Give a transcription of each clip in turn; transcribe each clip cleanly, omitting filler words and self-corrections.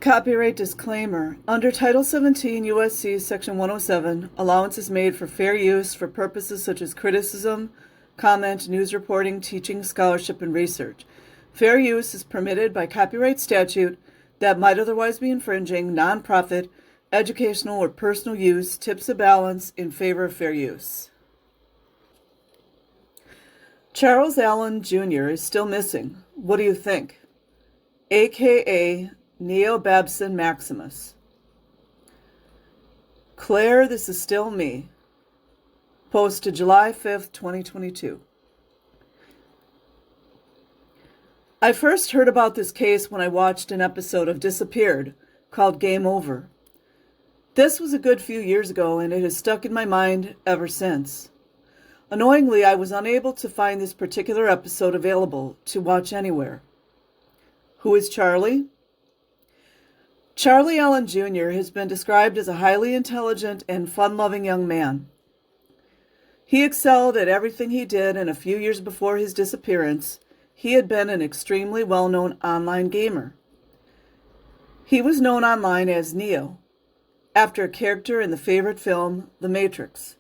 Copyright disclaimer. Under Title 17 U.S.C. Section 107, allowance is made for fair use for purposes such as criticism, comment, news reporting, teaching, scholarship, and research. Fair use is permitted by copyright statute that might otherwise be infringing nonprofit, educational, or personal use, tips a balance in favor of fair use. Charles Allan Jr. is still missing. What do you think? AKA Neo Babson Maximus. Claire, this is still me. Posted July 5th, 2022. I first heard about this case when I watched an episode of Disappeared called Game Over. This was a good few years ago, and it has stuck in my mind ever since. Annoyingly, I was unable to find this particular episode available to watch anywhere. Who is Charlie? Charlie Allan Jr. has been described as a highly intelligent and fun-loving young man. He excelled at everything he did, and a few years before his disappearance, he had been an extremely well-known online gamer. He was known online as Neo, after a character in the favorite film, The Matrix.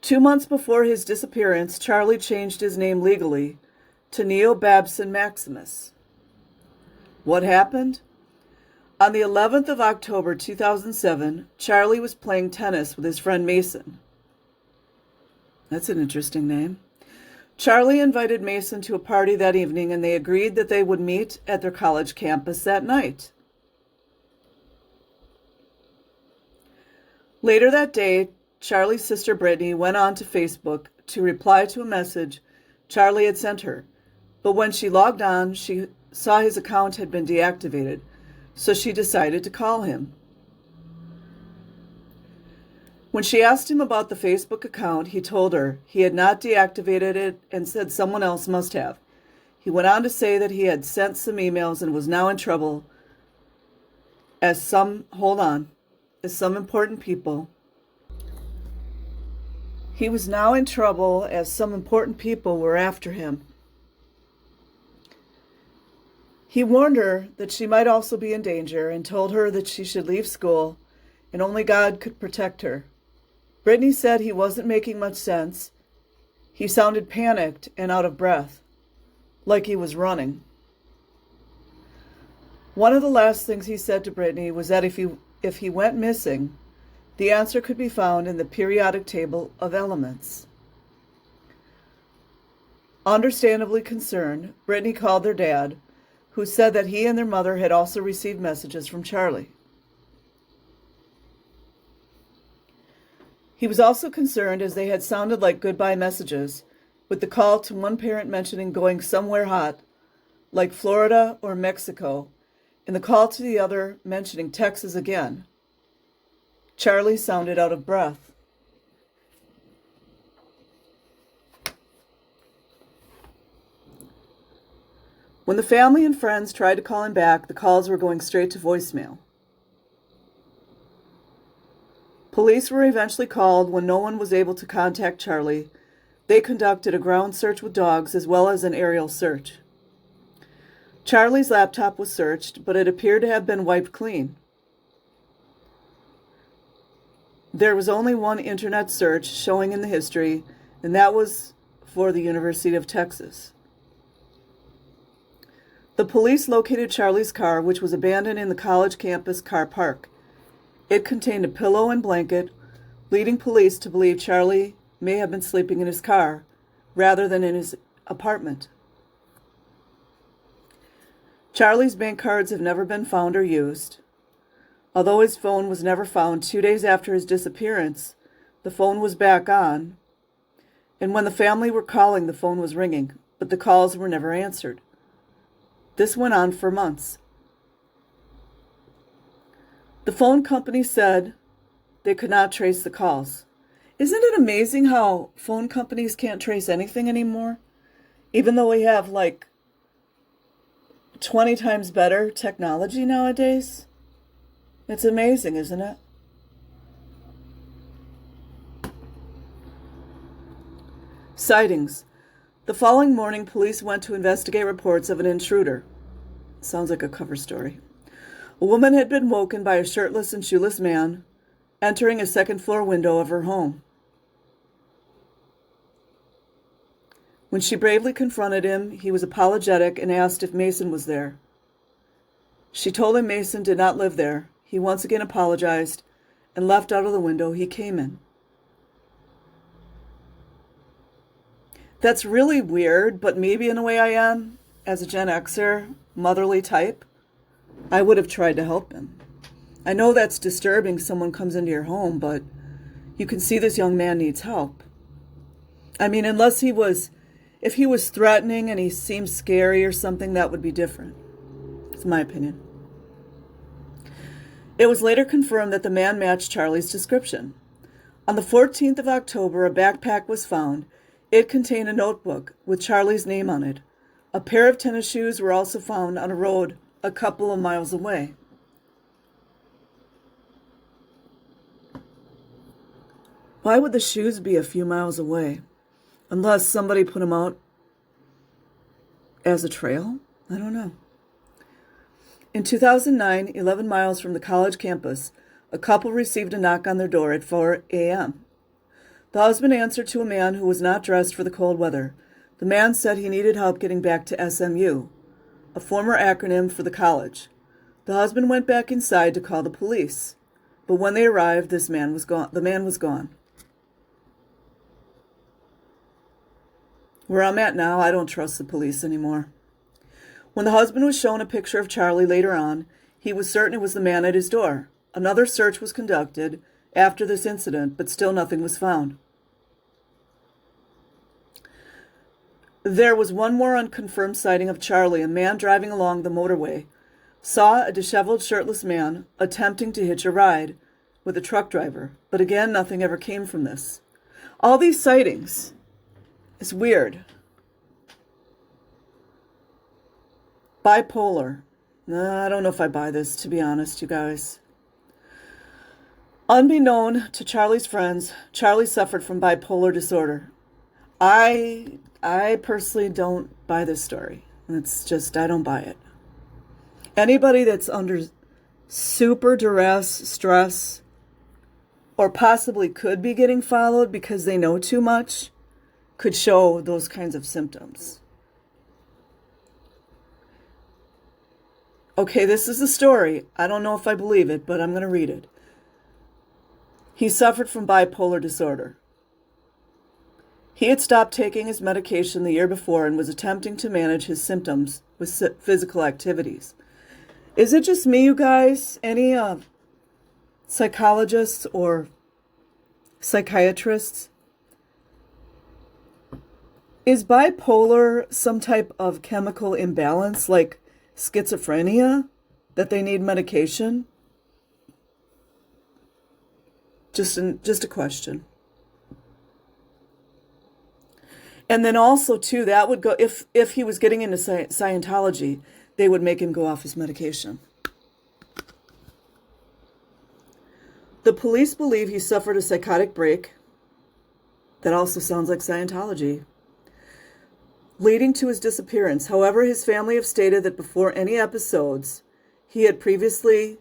2 months before his disappearance, Charlie changed his name legally to Neo Babson Maximus. What happened? On the 11th of October 2007, Charlie was playing tennis with his friend Mason. That's an interesting name. Charlie invited Mason to a party that evening, and they agreed that they would meet at their college campus that night. Later that day, Charlie's sister Brittany went on to Facebook to reply to a message Charlie had sent her, but when she logged on, she saw his account had been deactivated, so she decided to call him. When she asked him about the Facebook account, he told her he had not deactivated it and said someone else must have. He went on to say that he had sent some emails and was now in trouble as some important people. He was now in trouble as some important people were after him. He warned her that she might also be in danger and told her that she should leave school and only God could protect her. Brittany said he wasn't making much sense. He sounded panicked and out of breath, like he was running. One of the last things he said to Brittany was that if he went missing, the answer could be found in the periodic table of elements. Understandably concerned, Brittany called their dad, who said that he and their mother had also received messages from Charlie. He was also concerned as they had sounded like goodbye messages, with the call to one parent mentioning going somewhere hot, like Florida or Mexico, and the call to the other mentioning Texas again. Charlie sounded out of breath. When the family and friends tried to call him back, the calls were going straight to voicemail. Police were eventually called when no one was able to contact Charlie. They conducted a ground search with dogs as well as an aerial search. Charlie's laptop was searched, but it appeared to have been wiped clean. There was only one internet search showing in the history, and that was for the University of Texas. The police located Charlie's car, which was abandoned in the college campus car park. It contained a pillow and blanket, leading police to believe Charlie may have been sleeping in his car rather than in his apartment. Charlie's bank cards have never been found or used. Although his phone was never found, 2 days after his disappearance, the phone was back on, and when the family were calling, the phone was ringing, but the calls were never answered. This went on for months. The phone company said they could not trace the calls. Isn't it amazing how phone companies can't trace anything anymore? Even though we have 20 times better technology nowadays? It's amazing, isn't it? Sightings. The following morning, police went to investigate reports of an intruder. Sounds like a cover story. A woman had been woken by a shirtless and shoeless man entering a second-floor window of her home. When she bravely confronted him, he was apologetic and asked if Mason was there. She told him Mason did not live there. He once again apologized and left out of the window he came in. That's really weird, but maybe in a way I am, as a Gen Xer, motherly type, I would have tried to help him. I know that's disturbing, someone comes into your home, but you can see this young man needs help. I mean, if he was threatening and he seemed scary or something, that would be different. It's my opinion. It was later confirmed that the man matched Charlie's description. On the 14th of October, a backpack was found. It contained a notebook with Charlie's name on it. A pair of tennis shoes were also found on a road a couple of miles away. Why would the shoes be a few miles away? Unless somebody put them out as a trail? I don't know. In 2009, 11 miles from the college campus, a couple received a knock on their door at 4 a.m. The husband answered to a man who was not dressed for the cold weather. The man said he needed help getting back to SMU, a former acronym for the college. The husband went back inside to call the police, but when they arrived, the man was gone. Where I'm at now, I don't trust the police anymore. When the husband was shown a picture of Charlie later on, he was certain it was the man at his door. Another search was conducted after this incident, but still nothing was found. There was one more unconfirmed sighting of Charlie. A man driving along the motorway saw a disheveled, shirtless man attempting to hitch a ride with a truck driver, but again, nothing ever came from this. All these sightings, it's weird. Bipolar. I don't know if I buy this, to be honest, you guys. Unbeknown to Charlie's friends, Charlie suffered from bipolar disorder. I personally don't buy this story. It's just, I don't buy it. Anybody that's under super duress, stress, or possibly could be getting followed because they know too much, could show those kinds of symptoms. Okay, this is the story. I don't know if I believe it, but I'm going to read it. He suffered from bipolar disorder. He had stopped taking his medication the year before and was attempting to manage his symptoms with physical activities. Is it just me, you guys? Any psychologists or psychiatrists? Is bipolar some type of chemical imbalance like schizophrenia that they need medication? Just a question. And then also too, that would go if he was getting into Scientology, they would make him go off his medication. The police believe he suffered a psychotic break. That also sounds like Scientology, leading to his disappearance. However, his family have stated that before any episodes he had previously,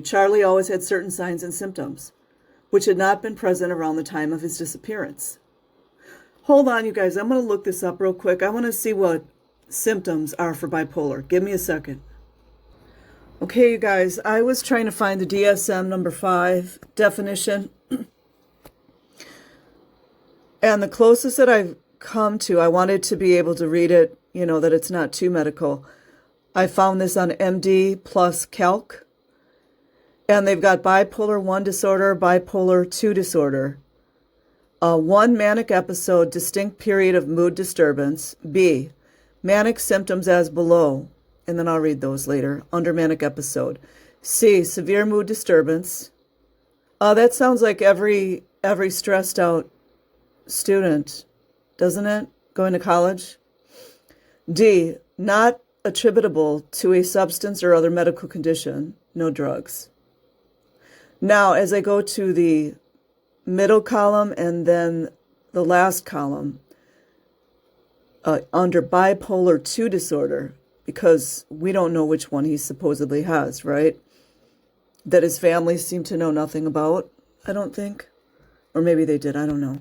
Charlie always had certain signs and symptoms, which had not been present around the time of his disappearance. Hold on, you guys. I'm going to look this up real quick. I want to see what symptoms are for bipolar. Give me a second. Okay, you guys. I was trying to find the DSM number 5 definition. And the closest that I've come to, I wanted to be able to read it, that it's not too medical. I found this on MD plus Calc. And they've got bipolar 1 disorder, bipolar 2 disorder. 1 manic episode, distinct period of mood disturbance. B, manic symptoms as below. And then I'll read those later, under manic episode. C, severe mood disturbance. That sounds like every stressed out student, doesn't it? Going to college. D, not attributable to a substance or other medical condition, no drugs. Now, as I go to the middle column and then the last column, under bipolar 2 disorder, because we don't know which one he supposedly has, right? That his family seemed to know nothing about, I don't think. Or maybe they did, I don't know.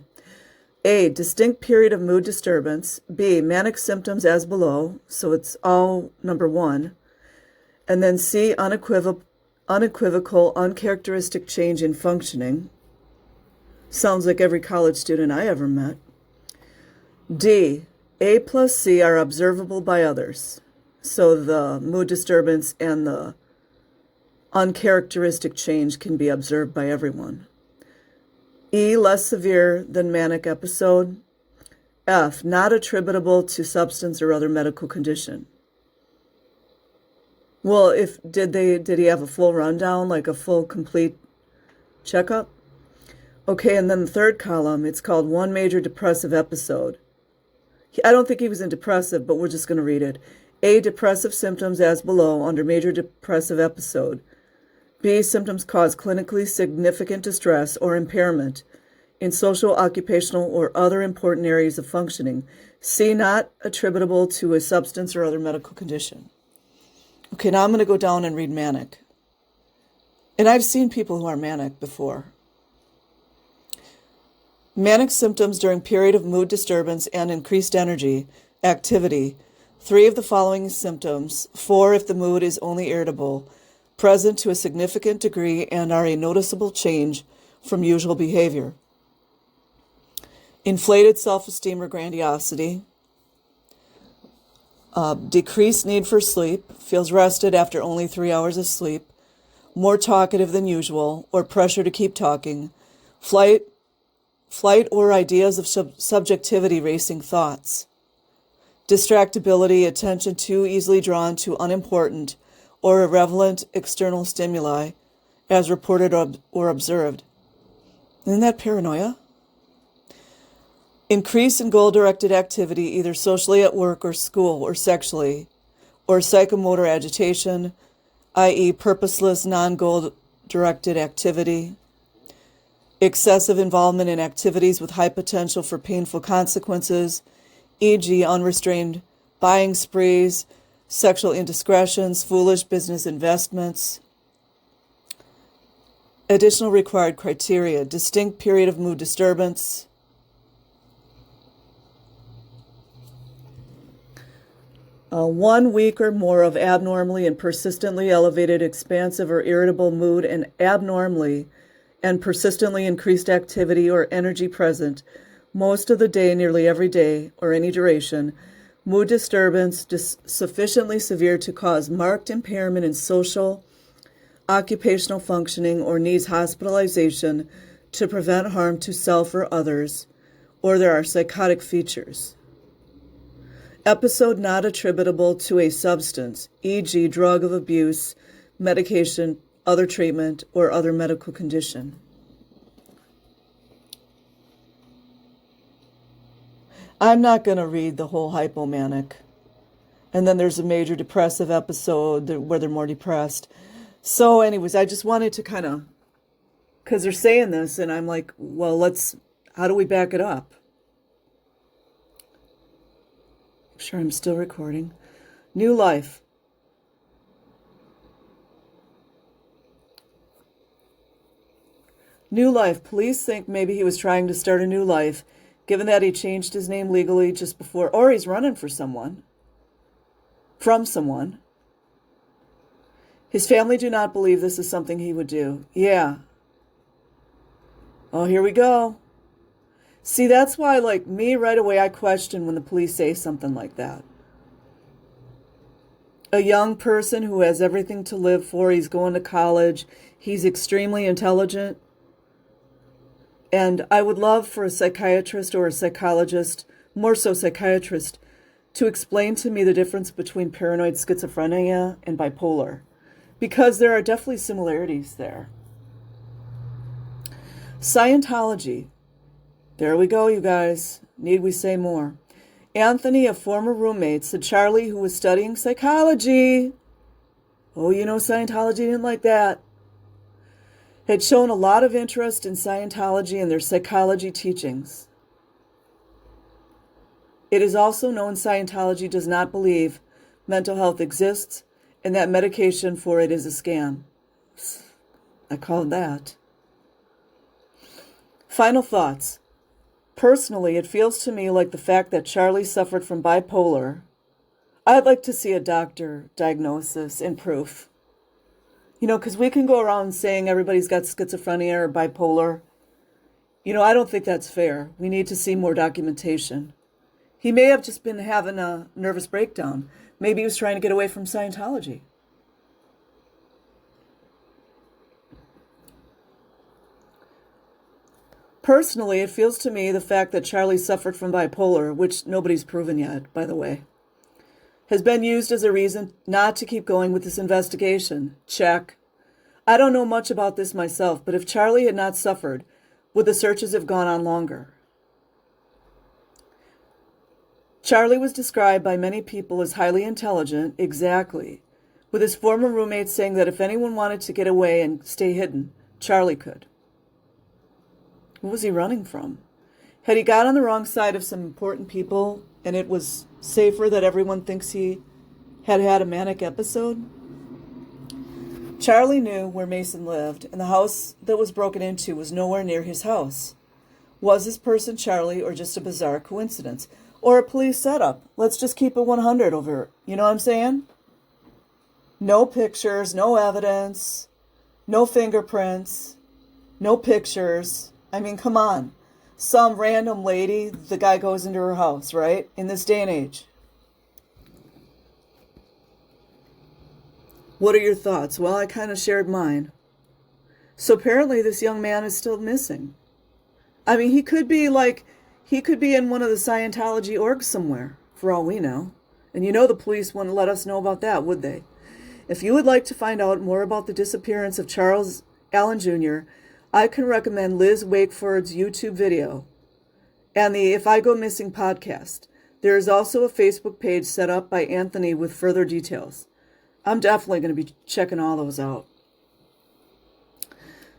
A, distinct period of mood disturbance. B, manic symptoms as below. So it's all number 1. And then C, unequivocal, uncharacteristic change in functioning. Sounds like every college student I ever met. D, A plus C are observable by others. So the mood disturbance and the uncharacteristic change can be observed by everyone. E, less severe than manic episode. F, not attributable to substance or other medical condition. Well, did he have a full rundown, like a full complete checkup? Okay, and then the third column, it's called one major depressive episode. I don't think he was in depressive, but we're just going to read it. A, depressive symptoms as below under major depressive episode. B, symptoms cause clinically significant distress or impairment in social, occupational, or other important areas of functioning. C, not attributable to a substance or other medical condition. Okay, now I'm going to go down and read manic. And I've seen people who are manic before. Manic symptoms during period of mood disturbance and increased energy, activity. 3 of the following symptoms. 4 if the mood is only irritable, present to a significant degree and are a noticeable change from usual behavior. Inflated self-esteem or grandiosity. Decreased need for sleep, feels rested after only 3 hours of sleep. More talkative than usual or pressure to keep talking. Flight or ideas of subjectivity racing thoughts. Distractibility, attention too easily drawn to unimportant or irrelevant external stimuli as reported or observed. Isn't that paranoia? Increase in goal-directed activity, either socially at work or school or sexually, or psychomotor agitation, i.e. purposeless, non-goal-directed activity. Excessive involvement in activities with high potential for painful consequences, e.g. unrestrained buying sprees, sexual indiscretions, foolish business investments. Additional required criteria: distinct period of mood disturbance, 1 week or more of abnormally and persistently elevated, expansive or irritable mood, and abnormally and persistently increased activity or energy present most of the day, nearly every day, or any duration. Mood disturbance sufficiently severe to cause marked impairment in social, occupational functioning, or needs hospitalization to prevent harm to self or others, or there are psychotic features. Episode not attributable to a substance, e.g. drug of abuse, medication, other treatment, or other medical condition. I'm not going to read the whole hypomanic. And then there's a major depressive episode where they're more depressed. So anyways, I just wanted to kind of, because they're saying this, and I'm like, well, how do we back it up? I'm sure I'm still recording. New life. New life. Police think maybe he was trying to start a new life, given that he changed his name legally just before, or he's running for someone. From someone. His family do not believe this is something he would do. Yeah. Oh, here we go. See, that's why, like me, right away I question when the police say something like that. A young person who has everything to live for, he's going to college, he's extremely intelligent. And I would love for a psychiatrist or a psychologist, more so psychiatrist, to explain to me the difference between paranoid schizophrenia and bipolar, because there are definitely similarities there. Scientology. There we go, you guys. Need we say more? Anthony, a former roommate, said Charlie, who was studying psychology, oh, you know, Scientology didn't like that, had shown a lot of interest in Scientology and their psychology teachings. It is also known Scientology does not believe mental health exists and that medication for it is a scam. I call it that. Final thoughts. Personally, it feels to me like the fact that Charlie suffered from bipolar. I'd like to see a doctor diagnosis and proof. Because we can go around saying everybody's got schizophrenia or bipolar. I don't think that's fair. We need to see more documentation. He may have just been having a nervous breakdown. Maybe he was trying to get away from Scientology. Personally, it feels to me the fact that Charlie suffered from bipolar, which nobody's proven yet, by the way, has been used as a reason not to keep going with this investigation. Check. I don't know much about this myself, but if Charlie had not suffered, would the searches have gone on longer? Charlie was described by many people as highly intelligent, exactly, with his former roommate saying that if anyone wanted to get away and stay hidden, Charlie could. What was he running from? Had he got on the wrong side of some important people and it was safer that everyone thinks he had had a manic episode? Charlie knew where Mason lived, and the house that was broken into was nowhere near his house. Was this person Charlie or just a bizarre coincidence? Or a police setup? Let's just keep it 100 over. You know what I'm saying? No pictures, no evidence, no fingerprints, no pictures. I mean, come on. Some random lady, the guy goes into her house, right? In this day and age. What are your thoughts? Well, I kind of shared mine. So apparently this young man is still missing. I mean, he could be in one of the Scientology orgs somewhere, for all we know. And the police wouldn't let us know about that, would they? If you would like to find out more about the disappearance of Allan Jr., I can recommend Liz Wakeford's YouTube video and the If I Go Missing podcast. There is also a Facebook page set up by Anthony with further details. I'm definitely going to be checking all those out.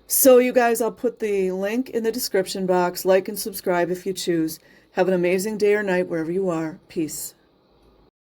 So you guys, I'll put the link in the description box. Like and subscribe if you choose. Have an amazing day or night wherever you are. Peace.